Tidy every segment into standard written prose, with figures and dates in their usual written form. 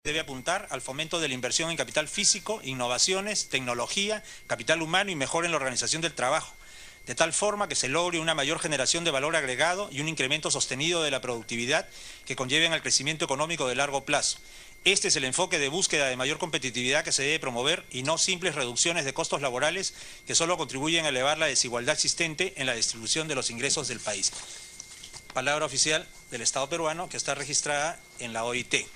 debe apuntar al fomento de la inversión en capital físico, innovaciones, tecnología, capital humano y mejora en la organización del trabajo, de tal forma que se logre una mayor generación de valor agregado y un incremento sostenido de la productividad que conlleven al crecimiento económico de largo plazo. Este es el enfoque de búsqueda de mayor competitividad que se debe promover y no simples reducciones de costos laborales que solo contribuyen a elevar la desigualdad existente en la distribución de los ingresos del país. Palabra oficial del Estado peruano que está registrada en la OIT.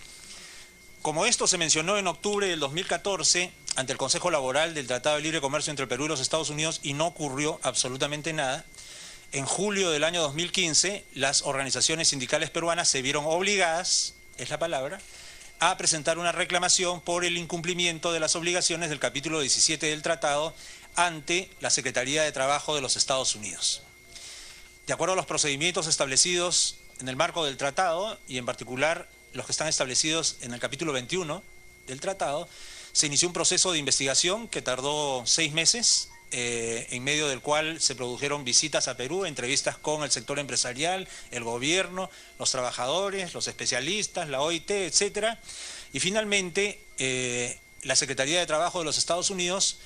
Como esto se mencionó en octubre del 2014 ante el Consejo Laboral del Tratado de Libre Comercio entre el Perú y los Estados Unidos y no ocurrió absolutamente nada, en julio del año 2015 las organizaciones sindicales peruanas se vieron obligadas, es la palabra, a presentar una reclamación por el incumplimiento de las obligaciones del capítulo 17 del tratado ante la Secretaría de Trabajo de los Estados Unidos. De acuerdo a los procedimientos establecidos en el marco del tratado y en particular los que están establecidos en el capítulo 21 del tratado, se inició un proceso de investigación que tardó 6 meses, en medio del cual se produjeron visitas a Perú, entrevistas con el sector empresarial, el gobierno, los trabajadores, los especialistas, la OIT, etcétera. Y finalmente, la Secretaría de Trabajo de los Estados Unidos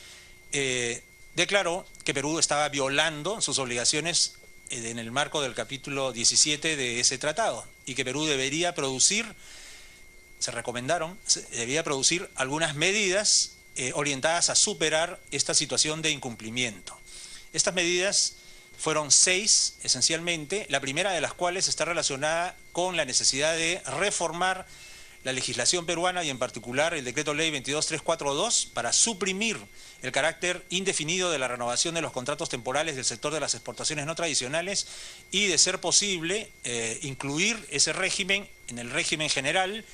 declaró que Perú estaba violando sus obligaciones en el marco del capítulo 17 de ese tratado y que Perú debería producir, debía producir algunas medidas orientadas a superar esta situación de incumplimiento. Estas medidas fueron 6, esencialmente, la primera de las cuales está relacionada con la necesidad de reformar la legislación peruana y en particular el decreto ley 22342 para suprimir el carácter indefinido de la renovación de los contratos temporales del sector de las exportaciones no tradicionales y, de ser posible, incluir ese régimen en el régimen general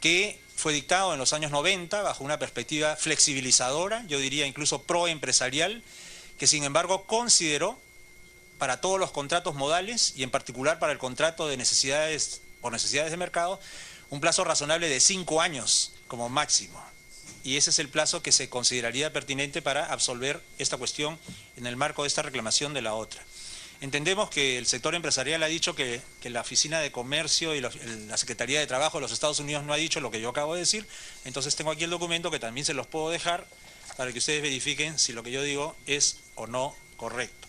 que fue dictado en los años 90 bajo una perspectiva flexibilizadora, yo diría incluso proempresarial, que sin embargo consideró para todos los contratos modales y en particular para el contrato de por necesidades de mercado, un plazo razonable de 5 años como máximo. Y ese es el plazo que se consideraría pertinente para absolver esta cuestión en el marco de esta reclamación de la otra. Entendemos que el sector empresarial ha dicho que la Oficina de Comercio y la Secretaría de Trabajo de los Estados Unidos no ha dicho lo que yo acabo de decir, entonces tengo aquí el documento que también se los puedo dejar para que ustedes verifiquen si lo que yo digo es o no correcto.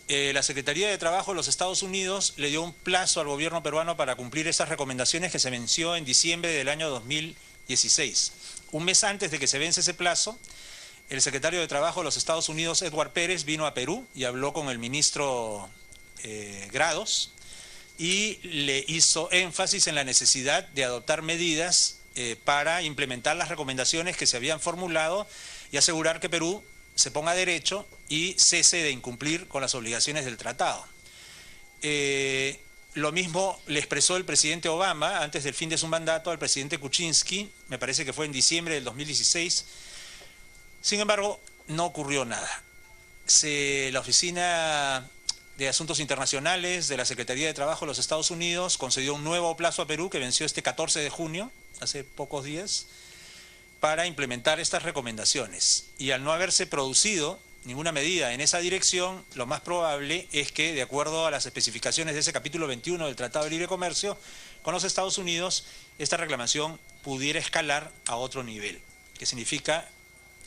La Secretaría de Trabajo de los Estados Unidos le dio un plazo al gobierno peruano para cumplir esas recomendaciones que se venció en diciembre del año 2016. Un mes antes de que se vence ese plazo, el secretario de Trabajo de los Estados Unidos, Edward Pérez, vino a Perú y habló con el ministro Grados y le hizo énfasis en la necesidad de adoptar medidas para implementar las recomendaciones que se habían formulado y asegurar que Perú se ponga derecho y cese de incumplir con las obligaciones del tratado. Lo mismo le expresó el presidente Obama antes del fin de su mandato al presidente Kuczynski, me parece que fue en diciembre del 2016. Sin embargo, no ocurrió nada. La Oficina de Asuntos Internacionales de la Secretaría de Trabajo de los Estados Unidos concedió un nuevo plazo a Perú que venció este 14 de junio, hace pocos días, para implementar estas recomendaciones. Y al no haberse producido ninguna medida en esa dirección, lo más probable es que, de acuerdo a las especificaciones de ese capítulo 21 del Tratado de Libre Comercio con los Estados Unidos, esta reclamación pudiera escalar a otro nivel, que significa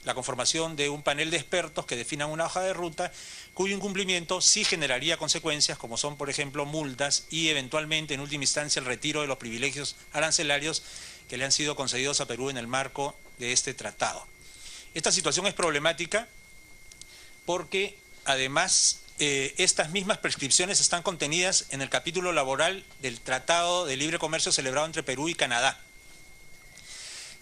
la conformación de un panel de expertos que definan una hoja de ruta cuyo incumplimiento sí generaría consecuencias como son, por ejemplo, multas y eventualmente, en última instancia, el retiro de los privilegios arancelarios que le han sido concedidos a Perú en el marco de este tratado. Esta situación es problemática porque, además, estas mismas prescripciones están contenidas en el capítulo laboral del Tratado de Libre Comercio celebrado entre Perú y Canadá.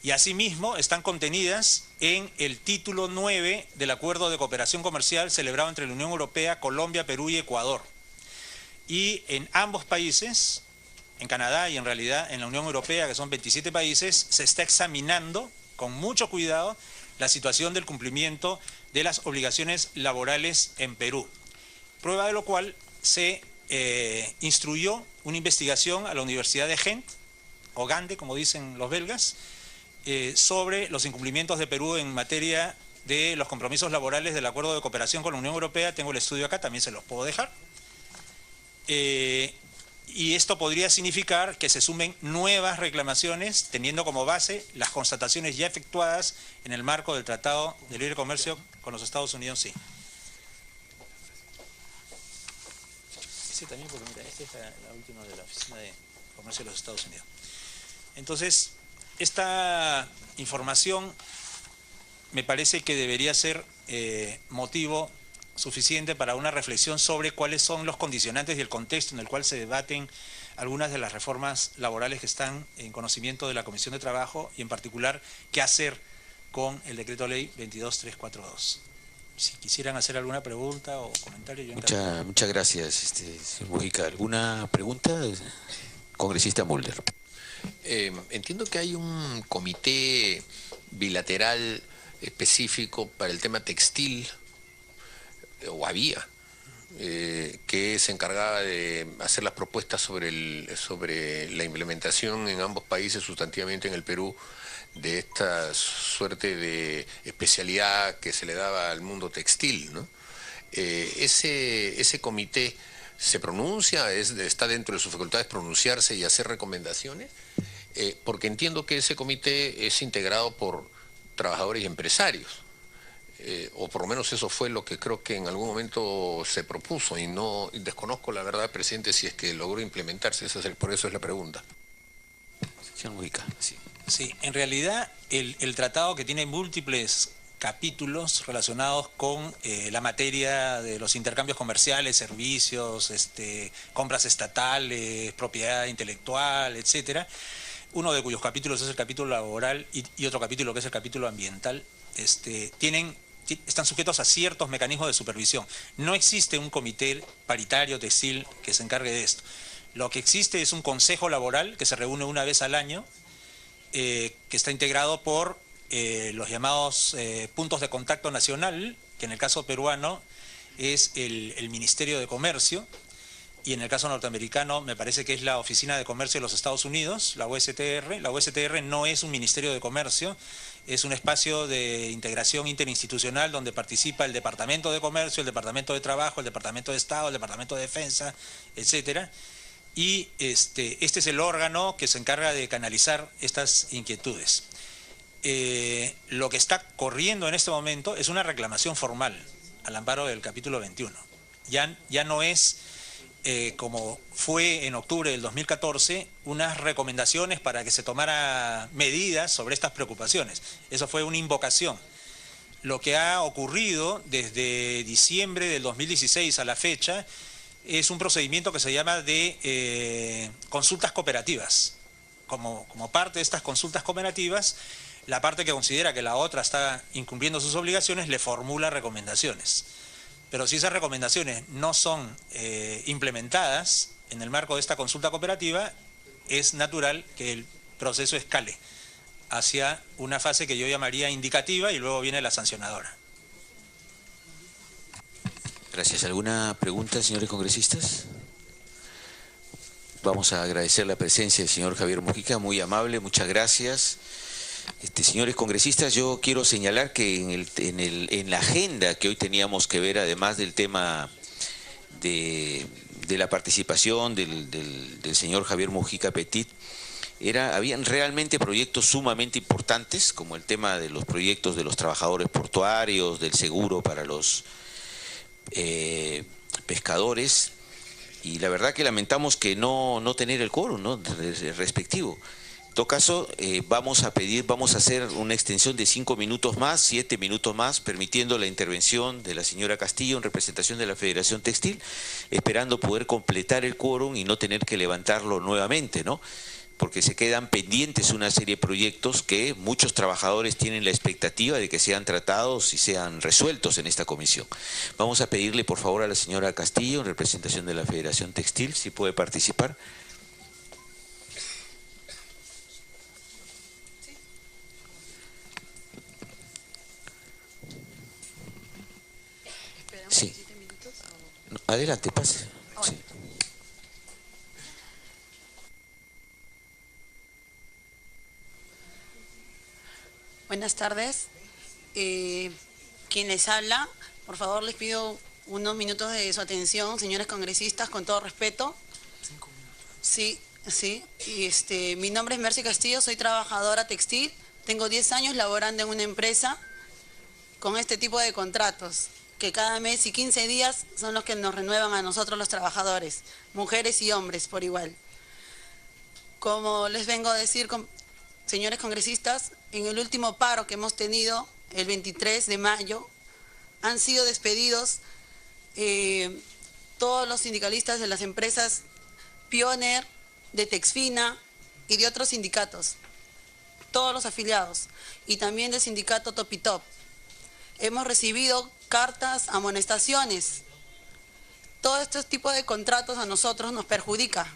Y asimismo están contenidas en el título 9 del Acuerdo de Cooperación Comercial celebrado entre la Unión Europea, Colombia, Perú y Ecuador. Y en ambos países, en Canadá y en realidad en la Unión Europea, que son 27 países, se está examinando con mucho cuidado la situación del cumplimiento de las obligaciones laborales en Perú. Prueba de lo cual se instruyó una investigación a la Universidad de Ghent, o Gande, como dicen los belgas, sobre los incumplimientos de Perú en materia de los compromisos laborales del Acuerdo de Cooperación con la Unión Europea. Tengo el estudio acá, también se los puedo dejar. y esto podría significar que se sumen nuevas reclamaciones teniendo como base las constataciones ya efectuadas en el marco del Tratado de Libre Comercio con los Estados Unidos, sí. Ese también, porque mira, esta es la última de la Oficina de Comercio de los Estados Unidos. Entonces, esta información me parece que debería ser motivo suficiente para una reflexión sobre cuáles son los condicionantes y el contexto en el cual se debaten algunas de las reformas laborales que están en conocimiento de la Comisión de Trabajo y en particular qué hacer con el Decreto Ley 22342. Si quisieran hacer alguna pregunta o comentario, yo Muchas gracias, señor Mujica. ¿Alguna pregunta? Congresista Mulder. Entiendo que hay un comité bilateral específico para el tema textil, o había, que se encargaba de hacer las propuestas sobre la implementación en ambos países, sustantivamente en el Perú, de esta suerte de especialidad que se le daba al mundo textil, ¿no? Ese comité se pronuncia, está dentro de sus facultades pronunciarse y hacer recomendaciones, porque entiendo que ese comité es integrado por trabajadores y empresarios, o por lo menos eso fue lo que creo que en algún momento se propuso, y no desconozco la verdad, presidente, si es que logró implementarse. Por eso es la pregunta. Señor Mujica, sí. Sí, en realidad el tratado, que tiene múltiples capítulos relacionados con la materia de los intercambios comerciales, servicios, compras estatales, propiedad intelectual, etcétera, uno de cuyos capítulos es el capítulo laboral y otro capítulo que es el capítulo ambiental, están sujetos a ciertos mecanismos de supervisión. No existe un comité paritario textil que se encargue de esto. Lo que existe es un consejo laboral que se reúne una vez al año, que está integrado por los llamados puntos de contacto nacional, que en el caso peruano es el Ministerio de Comercio, y en el caso norteamericano me parece que es la Oficina de Comercio de los Estados Unidos, la USTR. La USTR no es un Ministerio de Comercio, es un espacio de integración interinstitucional donde participa el Departamento de Comercio, el Departamento de Trabajo, el Departamento de Estado, el Departamento de Defensa, etcétera. Y este es el órgano que se encarga de canalizar estas inquietudes. Lo que está corriendo en este momento es una reclamación formal al amparo del capítulo 21. Ya no es, como fue en octubre del 2014, unas recomendaciones para que se tomara medidas sobre estas preocupaciones. Eso fue una invocación. Lo que ha ocurrido desde diciembre del 2016 a la fecha es un procedimiento que se llama de consultas cooperativas. Como parte de estas consultas cooperativas, la parte que considera que la otra está incumpliendo sus obligaciones le formula recomendaciones. Pero si esas recomendaciones no son implementadas en el marco de esta consulta cooperativa, es natural que el proceso escale hacia una fase que yo llamaría indicativa y luego viene la sancionadora. Gracias. ¿Alguna pregunta, señores congresistas? Vamos a agradecer la presencia del señor Javier Mujica, muy amable, muchas gracias. Señores congresistas, yo quiero señalar que en la agenda que hoy teníamos que ver, además del tema de la participación del señor Javier Mujica Petit, habían realmente proyectos sumamente importantes, como el tema de los proyectos de los trabajadores portuarios, del seguro para los pescadores, y la verdad que lamentamos que no tener el quórum, ¿no?, respectivo. En todo caso, vamos a hacer una extensión de 5 minutos más, 7 minutos más, permitiendo la intervención de la señora Castillo en representación de la Federación Textil, esperando poder completar el quórum y no tener que levantarlo nuevamente, ¿no?, porque se quedan pendientes una serie de proyectos que muchos trabajadores tienen la expectativa de que sean tratados y sean resueltos en esta comisión. Vamos a pedirle por favor a la señora Castillo, en representación de la Federación Textil, si puede participar. Sí. Adelante, pase. Sí. Buenas tardes. Quien les habla, por favor les pido unos minutos de su atención, señores congresistas, con todo respeto. Sí, sí. Y mi nombre es Mercy Castillo, soy trabajadora textil. Tengo 10 años laborando en una empresa con este tipo de contratos, que cada mes y 15 días son los que nos renuevan a nosotros los trabajadores, mujeres y hombres por igual. Como les vengo a decir, señores congresistas, en el último paro que hemos tenido, el 23 de mayo, han sido despedidos todos los sindicalistas de las empresas Pioneer, de Texfina y de otros sindicatos, todos los afiliados, y también del sindicato Topitop. Hemos recibido cartas, amonestaciones. Todo este tipo de contratos a nosotros nos perjudica.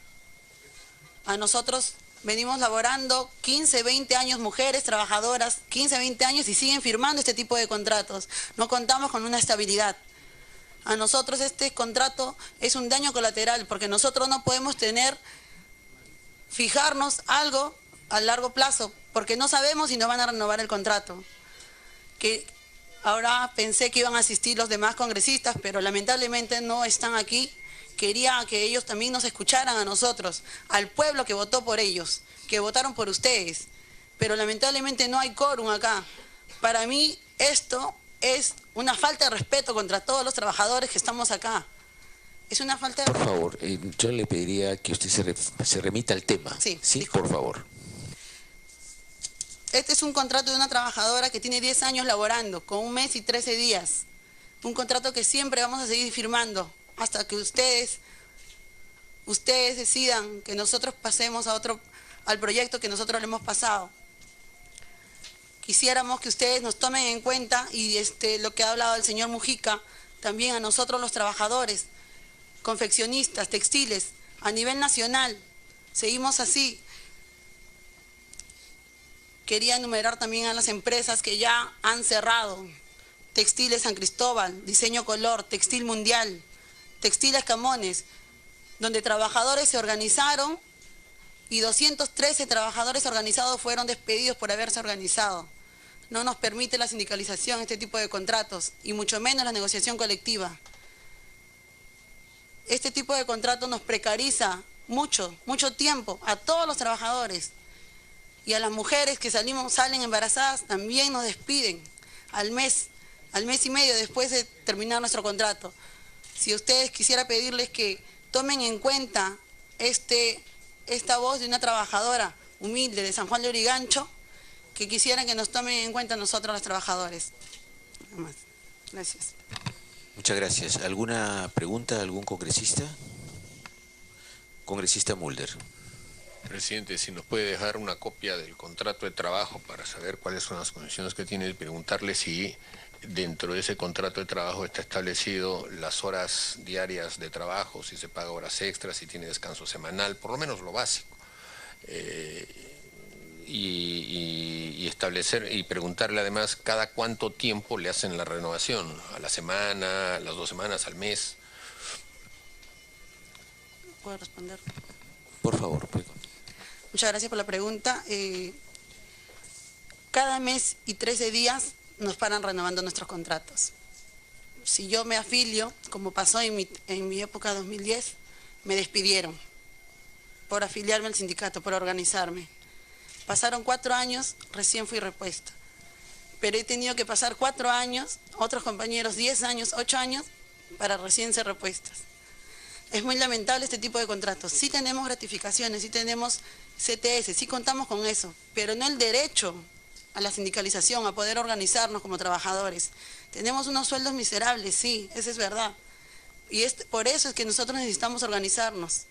A nosotros venimos laborando 15, 20 años, mujeres trabajadoras, 15, 20 años y siguen firmando este tipo de contratos. No contamos con una estabilidad. A nosotros este contrato es un daño colateral porque nosotros no podemos fijarnos algo a largo plazo porque no sabemos si nos van a renovar el contrato. Ahora pensé que iban a asistir los demás congresistas, pero lamentablemente no están aquí. Quería que ellos también nos escucharan a nosotros, al pueblo que votó por ellos, que votaron por ustedes. Pero lamentablemente no hay quórum acá. Para mí esto es una falta de respeto contra todos los trabajadores que estamos acá. Es una falta de... Por favor, yo le pediría que usted se remita al tema. Sí, por favor. Este es un contrato de una trabajadora que tiene 10 años laborando, con 1 mes y 13 días. Un contrato que siempre vamos a seguir firmando hasta que ustedes decidan que nosotros pasemos al proyecto que nosotros le hemos pasado. Quisiéramos que ustedes nos tomen en cuenta y lo que ha hablado el señor Mujica, también a nosotros los trabajadores, confeccionistas, textiles, a nivel nacional. Seguimos así. Quería enumerar también a las empresas que ya han cerrado. Textiles San Cristóbal, Diseño Color, Textil Mundial, Textiles Camones, donde trabajadores se organizaron y 213 trabajadores organizados fueron despedidos por haberse organizado. No nos permite la sindicalización este tipo de contratos y mucho menos la negociación colectiva. Este tipo de contratos nos precariza mucho tiempo a todos los trabajadores. Y a las mujeres que salen embarazadas también nos despiden al mes y medio después de terminar nuestro contrato. Si ustedes quisiera pedirles que tomen en cuenta esta voz de una trabajadora humilde de San Juan de Urigancho, que quisieran que nos tomen en cuenta nosotros los trabajadores. Nada más. Gracias. Muchas gracias. ¿Alguna pregunta, algún congresista? Congresista Mulder. Presidente, si nos puede dejar una copia del contrato de trabajo para saber cuáles son las condiciones que tiene y preguntarle si dentro de ese contrato de trabajo está establecido las horas diarias de trabajo, si se paga horas extras, si tiene descanso semanal, por lo menos lo básico. Y establecer y preguntarle además cada cuánto tiempo le hacen la renovación, a la semana, a las 2 semanas, al mes. ¿Puedo responder? Por favor. Muchas gracias por la pregunta. Cada mes y 13 días nos paran renovando nuestros contratos. Si yo me afilio, como pasó en mi época 2010, me despidieron por afiliarme al sindicato, por organizarme. Pasaron 4 años, recién fui repuesta. Pero he tenido que pasar 4 años, otros compañeros 10 años, 8 años, para recién ser repuestas. Es muy lamentable este tipo de contratos. Sí tenemos gratificaciones, sí tenemos CTS, sí contamos con eso, pero no el derecho a la sindicalización, a poder organizarnos como trabajadores. Tenemos unos sueldos miserables, sí, eso es verdad. Y por eso es que nosotros necesitamos organizarnos.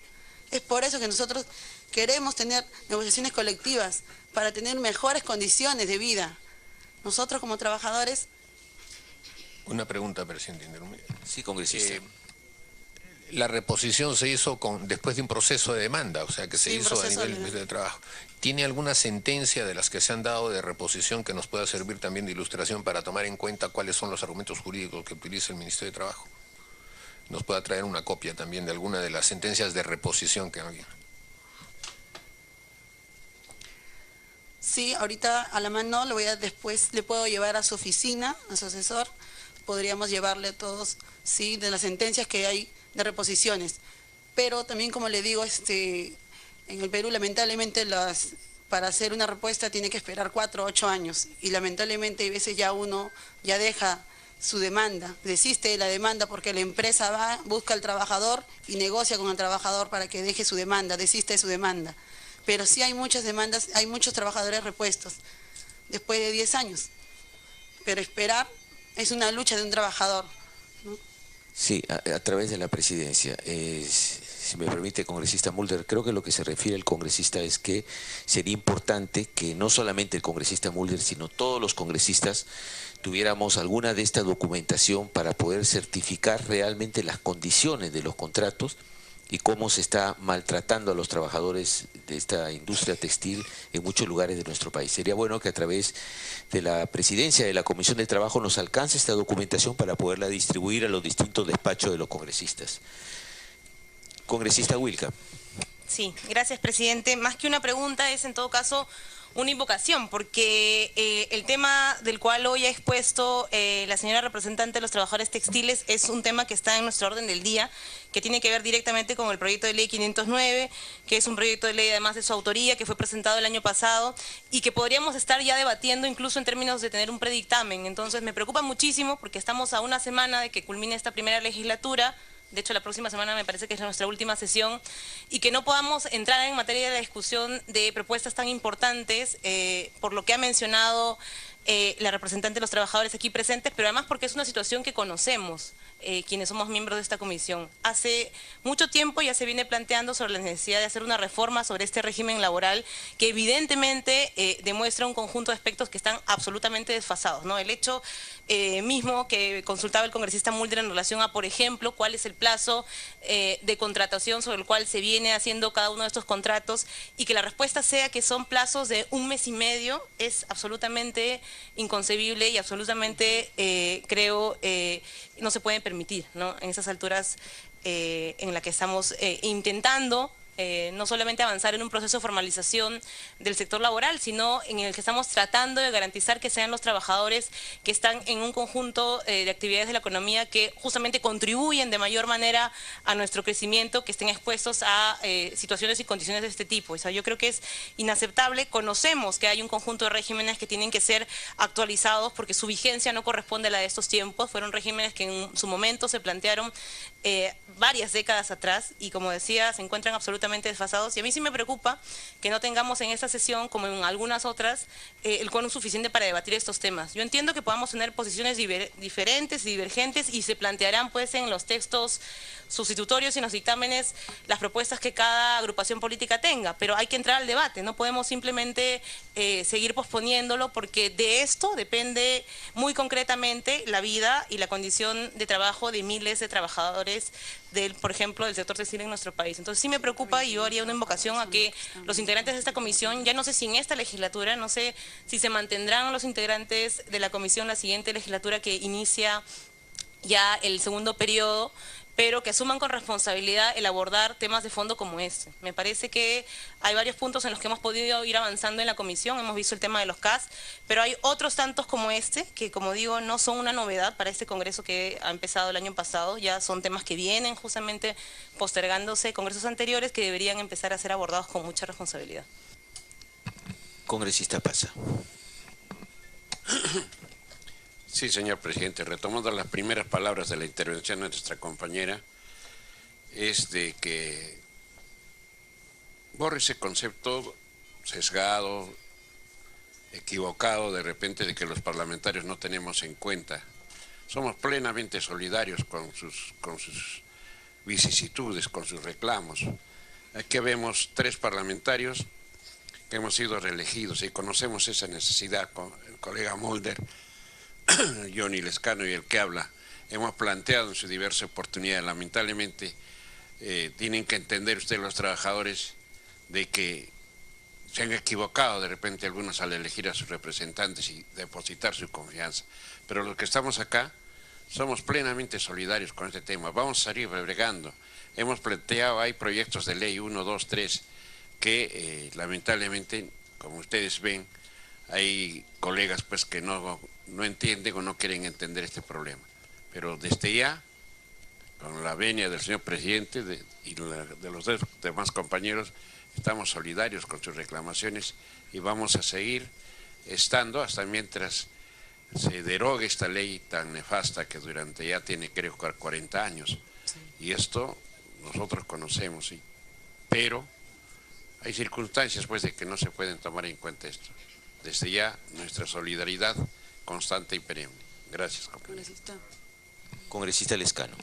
Es por eso que nosotros queremos tener negociaciones colectivas para tener mejores condiciones de vida. Nosotros como trabajadores... Una pregunta, presidente. Sí, congresista. La reposición se hizo después de un proceso de demanda, o sea que se hizo a nivel del Ministerio de Trabajo. ¿Tiene alguna sentencia de las que se han dado de reposición que nos pueda servir también de ilustración para tomar en cuenta cuáles son los argumentos jurídicos que utiliza el Ministerio de Trabajo? Nos pueda traer una copia también de alguna de las sentencias de reposición que había. Sí, ahorita a la mano después le puedo llevar a su oficina, a su asesor. Podríamos llevarle a todos, sí, de las sentencias que hay de reposiciones. Pero también, como le digo, En el Perú, lamentablemente, para hacer una respuesta tiene que esperar 4 o 8 años. Y lamentablemente, a veces ya uno ya deja su demanda, desiste de la demanda porque la empresa va, busca al trabajador y negocia con el trabajador para que deje su demanda, desiste de su demanda. Pero sí hay muchas demandas, hay muchos trabajadores repuestos después de 10 años. Pero esperar es una lucha de un trabajador, ¿no? Sí, a través de la presidencia. Si me permite, congresista Mulder, creo que lo que se refiere el congresista es que sería importante que no solamente el congresista Mulder, sino todos los congresistas tuviéramos alguna de esta documentación para poder certificar realmente las condiciones de los contratos y cómo se está maltratando a los trabajadores de esta industria textil en muchos lugares de nuestro país. Sería bueno que a través de la presidencia de la Comisión de Trabajo nos alcance esta documentación para poderla distribuir a los distintos despachos de los congresistas. Congresista Wilca. Sí, gracias, presidente. Más que una pregunta es, en todo caso, una invocación, porque el tema del cual hoy ha expuesto la señora representante de los trabajadores textiles es un tema que está en nuestro orden del día, que tiene que ver directamente con el proyecto de ley 509, que es un proyecto de ley además de su autoría, que fue presentado el año pasado y que podríamos estar ya debatiendo incluso en términos de tener un predictamen. Entonces me preocupa muchísimo porque estamos a una semana de que culmine esta primera legislatura. De hecho, la próxima semana me parece que es nuestra última sesión, y que no podamos entrar en materia de la discusión de propuestas tan importantes, por lo que ha mencionado la representante de los trabajadores aquí presentes, pero además porque es una situación que conocemos, quienes somos miembros de esta comisión. Hace mucho tiempo ya se viene planteando sobre la necesidad de hacer una reforma sobre este régimen laboral que evidentemente demuestra un conjunto de aspectos que están absolutamente desfasados, ¿no? El hecho mismo que consultaba el congresista Mulder en relación a, por ejemplo, cuál es el plazo de contratación sobre el cual se viene haciendo cada uno de estos contratos, y que la respuesta sea que son plazos de 1 mes y medio, es absolutamente inconcebible y absolutamente, creo, no se puede permitir, ¿no? En esas alturas en la que estamos intentando no solamente avanzar en un proceso de formalización del sector laboral, sino en el que estamos tratando de garantizar que sean los trabajadores que están en un conjunto de actividades de la economía que justamente contribuyen de mayor manera a nuestro crecimiento, que estén expuestos a situaciones y condiciones de este tipo. O sea, yo creo que es inaceptable. Conocemos que hay un conjunto de regímenes que tienen que ser actualizados porque su vigencia no corresponde a la de estos tiempos. Fueron regímenes que en su momento se plantearon varias décadas atrás y, como decía, se encuentran absolutamente desfasados. Y a mí sí me preocupa que no tengamos en esta sesión, como en algunas otras, el quórum suficiente para debatir estos temas. Yo entiendo que podamos tener posiciones diferentes y divergentes, y se plantearán pues en los textos sustitutorios y en los dictámenes las propuestas que cada agrupación política tenga, pero hay que entrar al debate. No podemos simplemente seguir posponiéndolo, porque de esto depende muy concretamente la vida y la condición de trabajo de miles de trabajadores por ejemplo, del sector textil en nuestro país. Entonces sí me preocupa, y yo haría una invocación a que los integrantes de esta comisión, ya no sé si en esta legislatura, no sé si se mantendrán los integrantes de la comisión la siguiente legislatura que inicia ya el segundo periodo, pero que asuman con responsabilidad el abordar temas de fondo como este. Me parece que hay varios puntos en los que hemos podido ir avanzando en la comisión. Hemos visto el tema de los CAS, pero hay otros tantos como este, que, como digo, no son una novedad para este Congreso que ha empezado el año pasado. Ya son temas que vienen justamente postergándose congresos anteriores, que deberían empezar a ser abordados con mucha responsabilidad. Congresista Pasa. Sí, señor presidente, retomando las primeras palabras de la intervención de nuestra compañera, es de que borre ese concepto sesgado, equivocado de repente, de que los parlamentarios no tenemos en cuenta. Somos plenamente solidarios con sus vicisitudes, con sus reclamos. Aquí vemos 3 parlamentarios que hemos sido reelegidos y conocemos esa necesidad. Con el colega Mulder, Johnny Lescano y el que habla, hemos planteado en su diversa oportunidad. Lamentablemente tienen que entender ustedes, los trabajadores, de que se han equivocado de repente algunos al elegir a sus representantes y depositar su confianza, pero los que estamos acá somos plenamente solidarios con este tema. Vamos a salir bregando. Hemos planteado, hay proyectos de ley 1, 2, 3 que lamentablemente, como ustedes ven, hay colegas pues que no entienden o no quieren entender este problema. Pero desde ya, con la venia del señor presidente y de los demás compañeros, estamos solidarios con sus reclamaciones y vamos a seguir estando hasta mientras se derogue esta ley tan nefasta que durante ya tiene, creo, 40 años. Y esto nosotros conocemos, sí, pero hay circunstancias pues de que no se pueden tomar en cuenta esto. Desde ya nuestra solidaridad constante y perenne. Gracias, compañero. Congresista Lescano.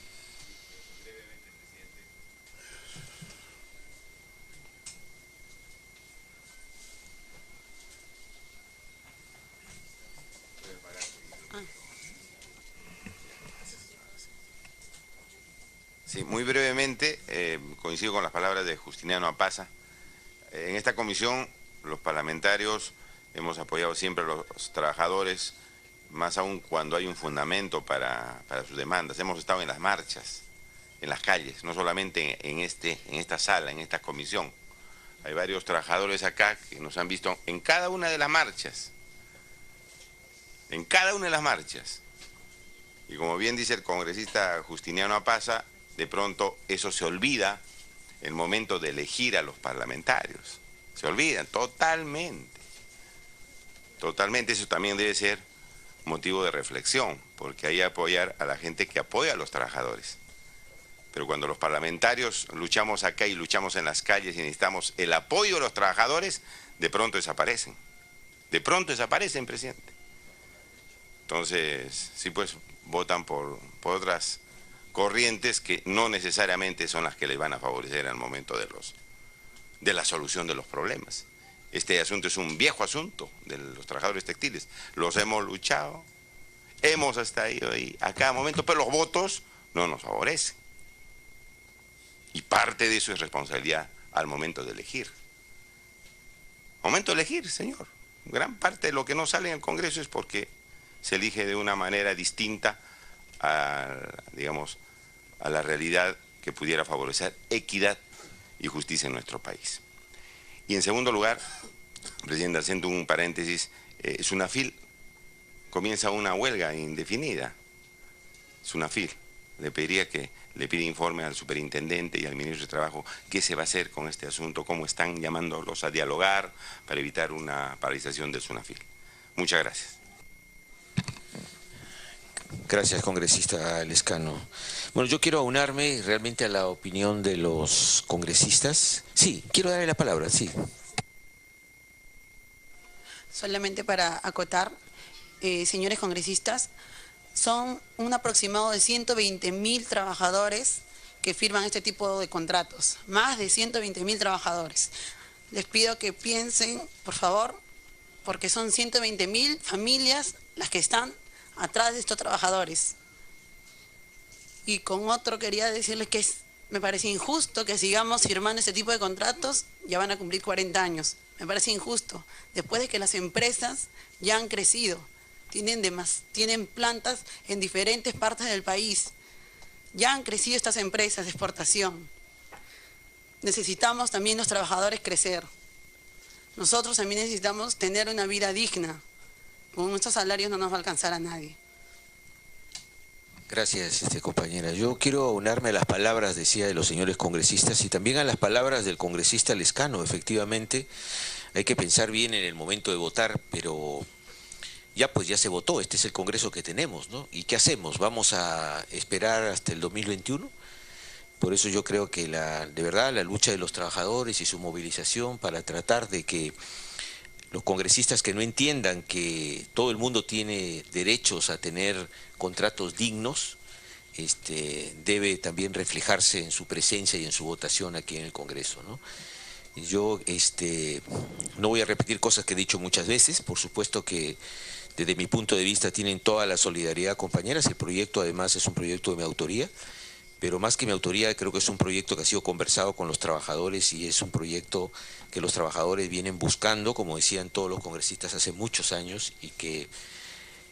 Sí, muy brevemente, coincido con las palabras de Justiniano Apaza. En esta comisión, los parlamentarios hemos apoyado siempre a los trabajadores, más aún cuando hay un fundamento para sus demandas. Hemos estado en las marchas, en las calles, no solamente en esta sala, en esta comisión. Hay varios trabajadores acá que nos han visto en cada una de las marchas. En cada una de las marchas. Y como bien dice el congresista Justiniano Apaza, de pronto eso se olvida en el momento de elegir a los parlamentarios. Se olvidan totalmente. Totalmente, eso también debe ser motivo de reflexión, porque hay que apoyar a la gente que apoya a los trabajadores. Pero cuando los parlamentarios luchamos acá y luchamos en las calles y necesitamos el apoyo de los trabajadores, de pronto desaparecen. De pronto desaparecen, presidente. Entonces, sí, pues votan por otras corrientes que no necesariamente son las que les van a favorecer al momento de la solución de los problemas. Este asunto es un viejo asunto de los trabajadores textiles. Los hemos luchado, hemos estado ahí a cada momento, pero los votos no nos favorecen. Y parte de eso es responsabilidad al momento de elegir. Momento de elegir, señor. Gran parte de lo que no sale en el Congreso es porque se elige de una manera distinta digamos, a la realidad que pudiera favorecer equidad y justicia en nuestro país. Y en segundo lugar, presidente, haciendo un paréntesis, SUNAFIL comienza una huelga indefinida. SUNAFIL, le pediría que le pida informe al superintendente y al ministro de Trabajo qué se va a hacer con este asunto, cómo están llamándolos a dialogar para evitar una paralización del SUNAFIL. Muchas gracias. Gracias, congresista Lescano. Bueno, yo quiero aunarme realmente a la opinión de los congresistas. Sí, quiero darle la palabra, sí. Solamente para acotar, señores congresistas, son un aproximado de 120.000 trabajadores que firman este tipo de contratos. Más de 120.000 trabajadores. Les pido que piensen, por favor, porque son 120.000 familias las que están atrás de estos trabajadores. Y con otro quería decirles que me parece injusto que sigamos firmando este tipo de contratos, ya van a cumplir 40 años. Me parece injusto, después de que las empresas ya han crecido, tienen plantas en diferentes partes del país, ya han crecido estas empresas de exportación. Necesitamos también los trabajadores crecer. Nosotros también necesitamos tener una vida digna. Con nuestros salarios no nos va a alcanzar a nadie. Gracias, compañera. Yo quiero unirme a las palabras, decía, de los señores congresistas y también a las palabras del congresista Lescano. Efectivamente, hay que pensar bien en el momento de votar, pero ya se votó, este es el Congreso que tenemos, ¿no? ¿Y qué hacemos? ¿Vamos a esperar hasta el 2021? Por eso yo creo que de verdad la lucha de los trabajadores y su movilización para tratar de que los congresistas que no entiendan que todo el mundo tiene derechos a tener contratos dignos, debe también reflejarse en su presencia y en su votación aquí en el Congreso, ¿no? Yo no voy a repetir cosas que he dicho muchas veces, por supuesto que desde mi punto de vista tienen toda la solidaridad, compañeras. El proyecto además es un proyecto de mi autoría, pero más que mi autoría creo que es un proyecto que ha sido conversado con los trabajadores y es un proyecto que los trabajadores vienen buscando, como decían todos los congresistas hace muchos años, y que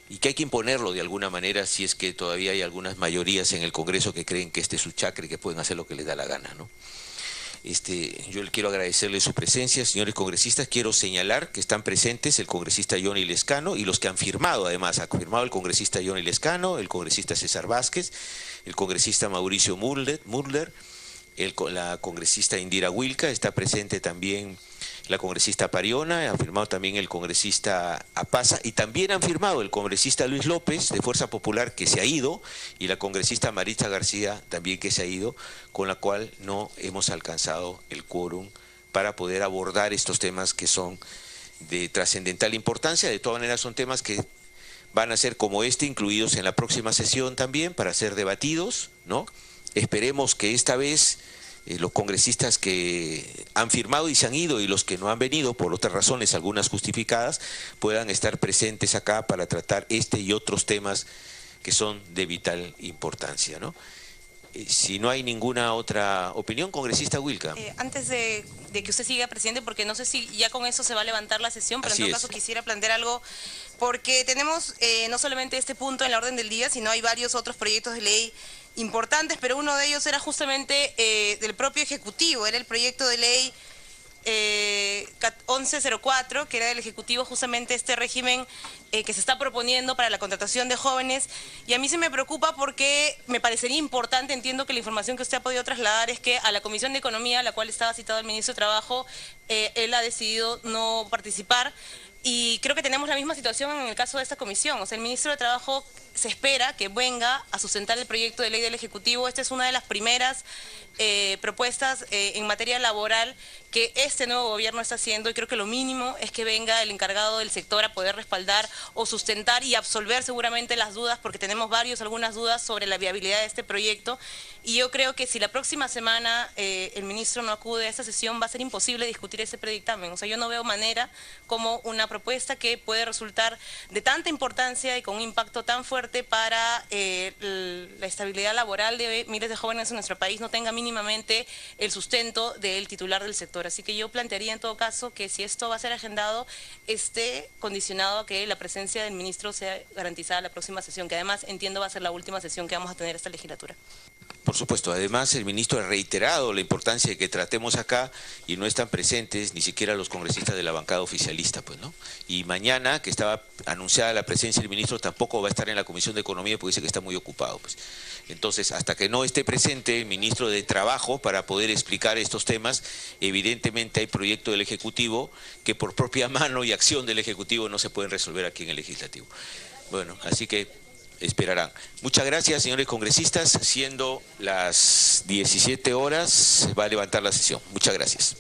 hay que imponerlo de alguna manera si es que todavía hay algunas mayorías en el Congreso que creen que este es su chacra y que pueden hacer lo que les da la gana, ¿no? Yo quiero agradecerle su presencia, señores congresistas. Quiero señalar que están presentes el congresista Johnny Lescano y los que han firmado, además, ha firmado el congresista Johnny Lescano, el congresista César Vázquez, el congresista Mauricio Mulder, la congresista Indira Wilca, está presente también la congresista Pariona, ha firmado también el congresista Apaza y también han firmado el congresista Luis López de Fuerza Popular, que se ha ido, y la congresista Maritza García también, que se ha ido, con la cual no hemos alcanzado el quórum para poder abordar estos temas que son de trascendental importancia. De todas maneras son temas que van a ser, como este, incluidos en la próxima sesión también para ser debatidos, ¿no? Esperemos que esta vez los congresistas que han firmado y se han ido y los que no han venido por otras razones, algunas justificadas, puedan estar presentes acá para tratar este y otros temas que son de vital importancia, ¿no? Si no hay ninguna otra opinión, congresista Wilca. Antes de que usted siga, presidente, porque no sé si ya con eso se va a levantar la sesión, pero Así en todo es. caso quisiera plantear algo, porque tenemos no solamente este punto en la orden del día, sino hay varios otros proyectos de ley importantes, pero uno de ellos era justamente del propio Ejecutivo, era el proyecto de ley 1104, que era del Ejecutivo, justamente este régimen que se está proponiendo para la contratación de jóvenes, y a mí se me preocupa porque me parecería importante, entiendo que la información que usted ha podido trasladar es que a la Comisión de Economía, a la cual estaba citado el ministro de Trabajo, él ha decidido no participar, y creo que tenemos la misma situación en el caso de esta comisión. O sea, el ministro de Trabajo se espera que venga a sustentar el proyecto de ley del Ejecutivo. Esta es una de las primeras propuestas en materia laboral que este nuevo gobierno está haciendo, y creo que lo mínimo es que venga el encargado del sector a poder respaldar o sustentar y absolver seguramente las dudas, porque tenemos algunas dudas sobre la viabilidad de este proyecto, y yo creo que si la próxima semana el ministro no acude a esta sesión, va a ser imposible discutir ese predictamen. O sea, yo no veo manera como una propuesta que puede resultar de tanta importancia y con un impacto tan fuerte para la estabilidad laboral de miles de jóvenes en nuestro país no tenga mínimamente el sustento del titular del sector. Así que yo plantearía en todo caso que si esto va a ser agendado, esté condicionado a que la presencia del ministro sea garantizada la próxima sesión, que además entiendo va a ser la última sesión que vamos a tener esta legislatura. Por supuesto, además el ministro ha reiterado la importancia de que tratemos acá y no están presentes ni siquiera los congresistas de la bancada oficialista, pues, ¿no? Y mañana, que estaba anunciada la presencia del ministro, tampoco va a estar en la Comisión de Economía porque dice que está muy ocupado, pues. Entonces, hasta que no esté presente el ministro de Trabajo para poder explicar estos temas, evidentemente hay proyecto del Ejecutivo que por propia mano y acción del Ejecutivo no se pueden resolver aquí en el Legislativo. Bueno, así que esperarán. Muchas gracias, señores congresistas. Siendo las 17 horas, se va a levantar la sesión. Muchas gracias.